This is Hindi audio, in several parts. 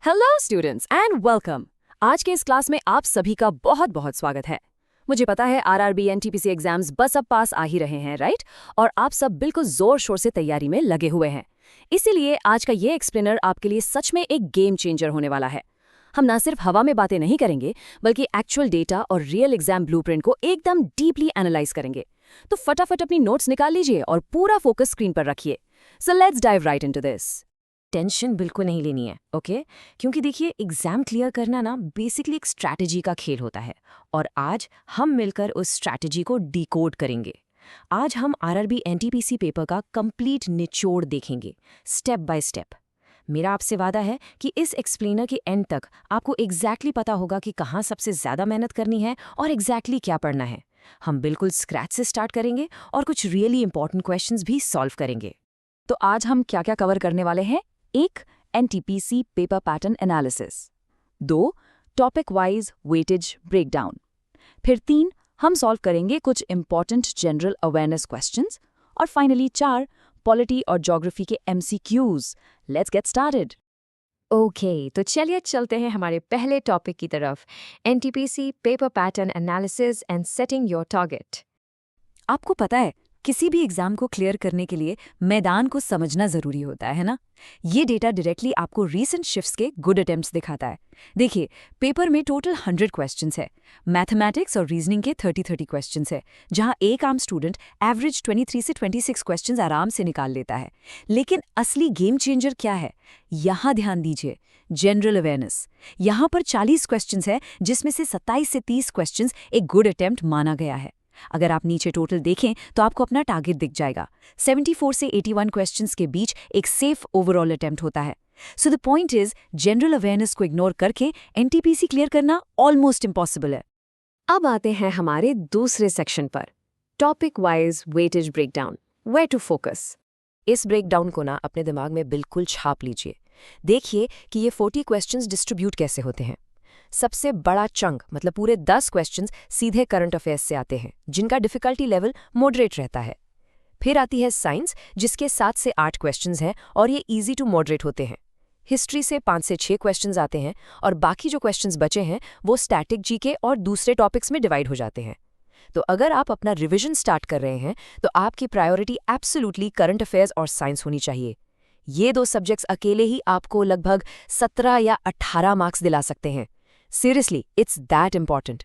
Hello students and welcome. आज के इस क्लास में आप सभी का बहुत बहुत स्वागत है। मुझे पता है आरआरबी एनटीपीसी एग्जाम्स बस अब पास आ ही रहे हैं, राइट? और आप सब बिल्कुल जोर शोर से तैयारी में लगे हुए हैं। इसीलिए आज का ये एक्सप्लेनर आपके लिए सच में एक गेम चेंजर होने वाला है। हम ना सिर्फ हवा में बातें नहीं करेंगे बल्कि एक्चुअल डेटा और रियल एग्जाम ब्लूप्रिंट को एकदम डीपली एनालाइज करेंगे। तो फटाफट अपनी नोट्स निकाल लीजिए और पूरा फोकस स्क्रीन पर रखिए। So let's dive right into this. Tension बिल्कुल नहीं लेनी है, ओके? क्योंकि देखिए, एग्जाम क्लियर करना ना बेसिकली एक स्ट्रैटेजी का खेल होता है और आज हम मिलकर उस स्ट्रैटेजी को डिकोड करेंगे। आज हम आरआरबी एनटीपीसी पेपर का कंप्लीट निचोड़ देखेंगे, स्टेप बाय स्टेप। मेरा आपसे वादा है कि इस एक्सप्लेनर के एंड तक आपको एग्जैक्टली पता होगा कि कहाँ सबसे ज़्यादा मेहनत करनी है और एग्जैक्टली क्या पढ़ना है। हम बिल्कुल स्क्रैच से स्टार्ट करेंगे और कुछ रियली इंपॉर्टेंट क्वेश्चंस भी सॉल्व करेंगे। तो आज हम क्या क्या कवर करने वाले हैं? 1. NTPC paper pattern analysis. 2. Topic wise weightage breakdown. फिर 3. हम सॉल्व करेंगे कुछ इंपॉर्टेंट जनरल अवेयरनेस क्वेश्चंस। और फाइनली 4. पॉलिटी और ज्योग्राफी के MCQs. Let's get started. Okay, तो चलिए चलते हैं हमारे पहले टॉपिक की तरफ, NTPC paper pattern analysis and setting your target. आपको पता है, किसी भी एग्जाम को क्लियर करने के लिए मैदान को समझना जरूरी होता है ना? ये डेटा डायरेक्टली आपको रीसेंट शिफ्ट्स के गुड अटेम्प्ट्स दिखाता है। देखिए, पेपर में टोटल 100 क्वेश्चंस है। मैथमेटिक्स और रीजनिंग के 30 क्वेश्चंस है, जहां एक आम स्टूडेंट एवरेज 23 से 26 क्वेश्चंस आराम से निकाल लेता है। लेकिन असली गेम चेंजर क्या है? यहाँ ध्यान दीजिए, जनरल अवेयरनेस। यहाँ पर 40 क्वेश्चंस है, जिसमें से 27 से 30 क्वेश्चंस एक गुड अटेम्प्ट माना गया है। अगर आप नीचे टोटल देखें तो आपको अपना टारगेट दिख जाएगा। 74 से 81 क्वेश्चंस के बीच एक सेफ ओवरऑल अटेम्प्ट होता है। So the point is, general awareness को इग्नोर करके एनटीपीसी क्लियर करना ऑलमोस्ट इम्पॉसिबल है। अब आते हैं हमारे दूसरे सेक्शन पर, topic wise weightage breakdown, where to focus. इस ब्रेकडाउन को ना अपने दिमाग में बिल्कुल छाप लीजिए। देखिए कि ये 40 क्वेश्चंस डिस्ट्रीब्यूट कैसे होते हैं। सबसे बड़ा चंक मतलब पूरे 10 क्वेश्चंस सीधे करंट अफेयर्स से आते हैं, जिनका डिफिकल्टी लेवल मॉडरेट रहता है। फिर आती है साइंस, जिसके 7 से 8 क्वेश्चंस हैं और ये इजी टू मॉडरेट होते हैं। हिस्ट्री से 5 से 6 क्वेश्चंस आते हैं और बाकी जो क्वेश्चंस बचे हैं वो स्टैटिक जीके और दूसरे टॉपिक्स में डिवाइड हो जाते हैं। तो अगर आप अपना रिवीजन स्टार्ट कर रहे हैं तो आपकी प्रायोरिटी एब्सोल्युटली करंट अफेयर्स और साइंस होनी चाहिए। ये दो सब्जेक्ट्स अकेले ही आपको लगभग 17 या 18 मार्क्स दिला सकते हैं। Seriously, it's that important.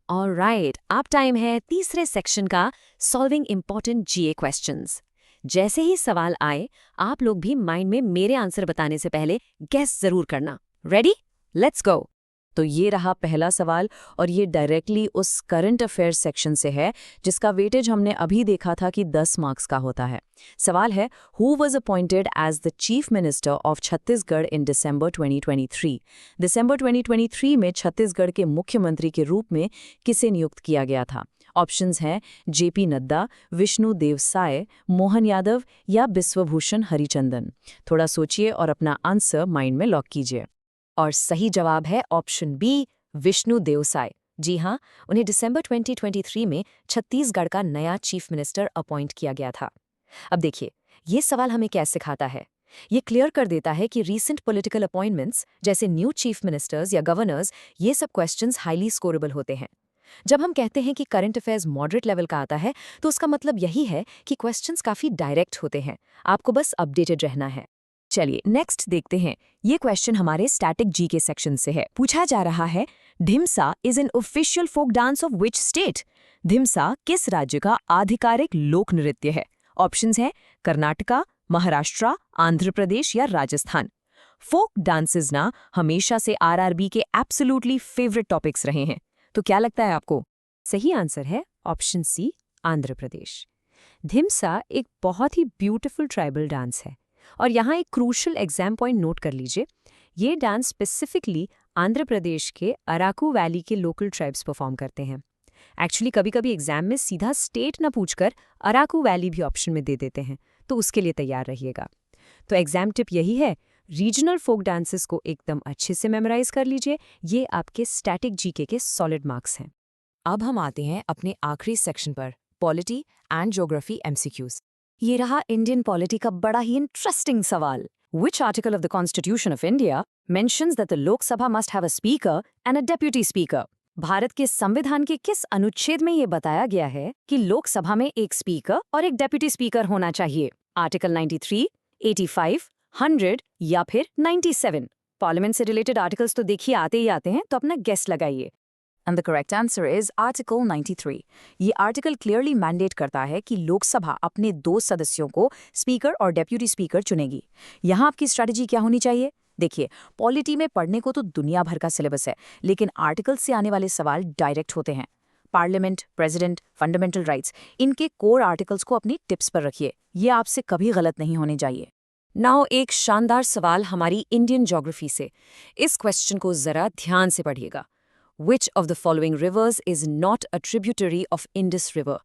Alright, अब टाइम है तीसरे सेक्शन का, सॉल्विंग इंपॉर्टेंट जीए क्वेश्चंस। जैसे ही सवाल आए, आप लोग भी माइंड में मेरे आंसर बताने से पहले गेस जरूर करना। रेडी? Let's go. तो ये रहा पहला सवाल और ये डायरेक्टली उस करंट अफेयर्स सेक्शन से है जिसका वेटेज हमने अभी देखा था कि 10 मार्क्स का होता है। सवाल है, who was appointed as the chief minister of Chhattisgarh in December 2023? दिसंबर 2023 में छत्तीसगढ़ के मुख्यमंत्री के रूप में किसे नियुक्त किया गया था? ऑप्शंस हैं जेपी नड्डा, विष्णु देव साय, मोहन यादव या बिस्वभूषण हरिचंदन। थोड़ा सोचिए और अपना आंसर माइंड में लॉक कीजिए। और सही जवाब है ऑप्शन बी, विष्णु देव साय। जी हाँ, उन्हें दिसंबर 2023 में छत्तीसगढ़ का नया चीफ मिनिस्टर अपॉइंट किया गया था। अब देखिए, ये सवाल हमें क्या सिखाता है? ये क्लियर कर देता है कि रीसेंट पॉलिटिकल अपॉइंटमेंट्स जैसे न्यू चीफ मिनिस्टर्स या गवर्नर्स, ये सब क्वेश्चंस हाईली स्कोरेबल होते हैं। जब हम कहते हैं कि करंट अफेयर्स मॉडरेट लेवल का आता है तो उसका मतलब यही है कि क्वेश्चंस काफी डायरेक्ट होते हैं, आपको बस अपडेटेड रहना है। चलिए नेक्स्ट देखते हैं। ये क्वेश्चन हमारे स्टैटिक जी के सेक्शन से है। पूछा जा रहा है, Dhimsa is an official folk dance of which state? Dhimsa किस राज्य का आधिकारिक लोक नृत्य है? ऑप्शंस हैं कर्नाटका, महाराष्ट्र, आंध्र प्रदेश या राजस्थान। फोक डांसेस ना हमेशा से आरआरबी के एब्सोल्युटली फेवरेट टॉपिक्स रहे हैं। तो क्या लगता है आपको? सही आंसर है ऑप्शन सी, आंध्र प्रदेश। ढिमसा एक बहुत ही ब्यूटीफुल ट्राइबल डांस है और यहाँ एक क्रूशल एग्जाम पॉइंट नोट कर लीजिए। ये डांस स्पेसिफिकली आंध्र प्रदेश के अराकू वैली के लोकल ट्राइब्स परफॉर्म करते हैं। एक्चुअली कभी कभी एग्जाम में सीधा स्टेट ना पूछकर अराकू वैली भी ऑप्शन में दे देते हैं, तो उसके लिए तैयार रहिएगा। तो एग्जाम टिप यही है, रीजनल फोक डांसेस को एकदम अच्छे से मेमोराइज कर लीजिए। ये आपके स्टैटिक जीके के सॉलिड मार्क्स हैं। अब हम आते हैं अपने आखिरी सेक्शन पर, पॉलिटी एंड ज्योग्राफी एमसीक्यूज। ये रहा इंडियन पॉलिटी का बड़ा ही इंटरेस्टिंग सवाल। Which article of the Constitution of India mentions that the Lok Sabha must have a speaker and a deputy speaker? Bharat के संविधान के किस अनुच्छेद में ये बताया गया है कि लोकसभा में एक स्पीकर और एक डेप्यूटी स्पीकर होना चाहिए? आर्टिकल 93, 85, 100 या फिर 97? पार्लियामेंट से रिलेटेड आर्टिकल्स तो देखिए आते ही आते हैं, तो अपना गेस लगाइए। And the correct answer is article 93। ये आर्टिकल क्लियरली मैंडेट करता है कि लोकसभा अपने 2 सदस्यों को स्पीकर और डेप्यूटी स्पीकर चुनेगी। यहाँ आपकी स्ट्रैटेजी क्या होनी चाहिए? देखिए, पॉलिटी में पढ़ने को तो दुनिया भर का सिलेबस है, लेकिन आर्टिकल से आने वाले सवाल डायरेक्ट होते हैं। पार्लियामेंट, प्रेसिडेंट, फंडामेंटल राइट्स, इनके कोर आर्टिकल्स को अपनी टिप्स पर रखिए। ये आपसे कभी गलत नहीं होने चाहिए। नाउ एक शानदार सवाल हमारी इंडियन ज्योग्राफी से। इस क्वेश्चन को जरा ध्यान से पढ़िएगा। Which of the following rivers is not a tributary of Indus River?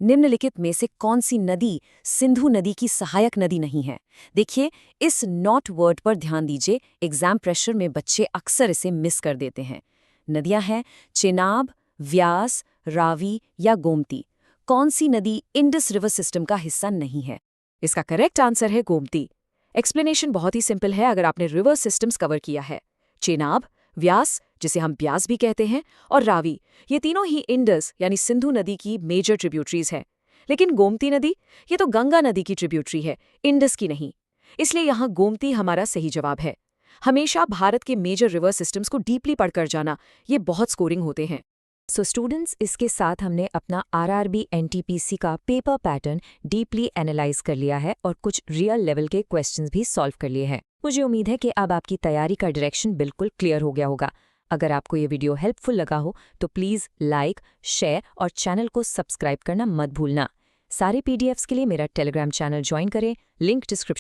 निम्नलिखित में से कौन सी नदी सिंधु नदी की सहायक नदी नहीं है? देखिए, इस नॉट वर्ड पर ध्यान दीजिए। एग्जाम प्रेशर में बच्चे अक्सर इसे मिस कर देते हैं। नदियां हैं चेनाब, व्यास, रावी या गोमती। कौन सी नदी इंडस रिवर सिस्टम का हिस्सा नहीं है? इसका करेक्ट आंसर है गोमती। एक्सप्लेनेशन बहुत ही सिंपल है अगर आपने रिवर सिस्टम्स कवर किया है। चेनाब, व्यास, जिसे हम ब्यास भी कहते हैं, और रावी, ये तीनों ही इंडस यानी सिंधु नदी की मेजर ट्रिब्यूटरीज हैं। लेकिन गोमती नदी, ये तो गंगा नदी की ट्रिब्यूटरी है, इंडस की नहीं। इसलिए यहाँ गोमती हमारा सही जवाब है। हमेशा भारत के मेजर रिवर सिस्टम्स को डीपली पढ़कर जाना, ये बहुत स्कोरिंग होते हैं। सो स्टूडेंट्स, इसके साथ हमने अपना आरआरबी एनटीपीसी का पेपर पैटर्न डीपली एनालाइज कर लिया है और कुछ रियल लेवल के क्वेश्चंस भी सॉल्व कर लिए हैं। मुझे उम्मीद है कि अब आपकी तैयारी का डायरेक्शन बिल्कुल क्लियर हो गया होगा। अगर आपको ये वीडियो हेल्पफुल लगा हो तो प्लीज़ लाइक, शेयर और चैनल को सब्सक्राइब करना मत भूलना। सारे पीडीएफ्स के लिए मेरा टेलीग्राम चैनल ज्वाइन करें, लिंक डिस्क्रिप्शन